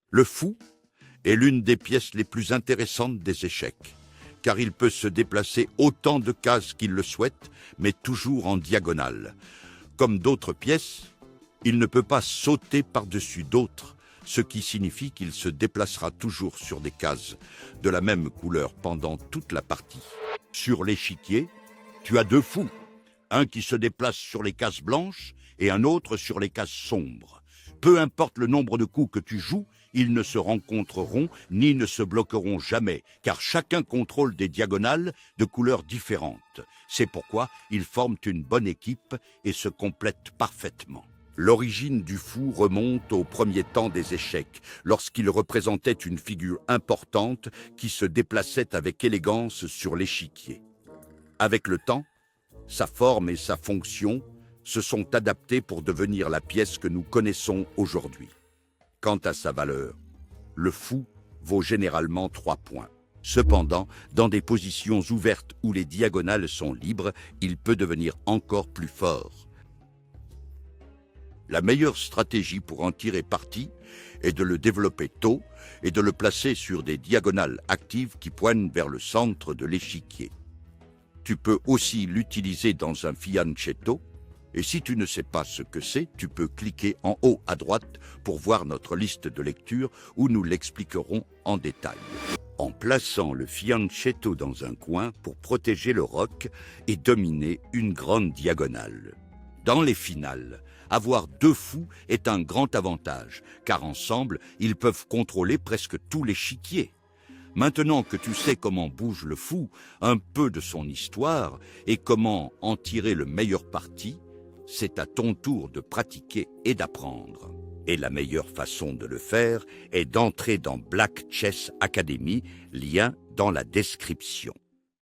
Le fou est l'une des pièces les plus intéressantes des échecs, car il peut se déplacer autant de cases qu'il le souhaite, mais toujours en diagonale. Comme d'autres pièces, il ne peut pas sauter par-dessus d'autres, ce qui signifie qu'il se déplacera toujours sur des cases de la même couleur pendant toute la partie. Sur l'échiquier, tu as deux fous, un qui se déplace sur les cases blanches et un autre sur les cases sombres. Peu importe le nombre de coups que tu joues, ils ne se rencontreront ni ne se bloqueront jamais, car chacun contrôle des diagonales de couleurs différentes. C'est pourquoi ils forment une bonne équipe et se complètent parfaitement. L'origine du fou remonte au premier temps des échecs, lorsqu'il représentait une figure importante qui se déplaçait avec élégance sur l'échiquier. Avec le temps, sa forme et sa fonction se sont adaptés pour devenir la pièce que nous connaissons aujourd'hui. Quant à sa valeur, le fou vaut généralement 3 points. Cependant, dans des positions ouvertes où les diagonales sont libres, il peut devenir encore plus fort. La meilleure stratégie pour en tirer parti est de le développer tôt et de le placer sur des diagonales actives qui poignent vers le centre de l'échiquier. Tu peux aussi l'utiliser dans un fianchetto, et si tu ne sais pas ce que c'est, tu peux cliquer en haut à droite pour voir notre liste de lecture où nous l'expliquerons en détail. En plaçant le fianchetto dans un coin pour protéger le roc et dominer une grande diagonale. Dans les finales, avoir deux fous est un grand avantage, car ensemble, ils peuvent contrôler presque tout l'échiquier. Maintenant que tu sais comment bouge le fou, un peu de son histoire et comment en tirer le meilleur parti, c'est à ton tour de pratiquer et d'apprendre. Et la meilleure façon de le faire est d'entrer dans Black Chess Academy, lien dans la description.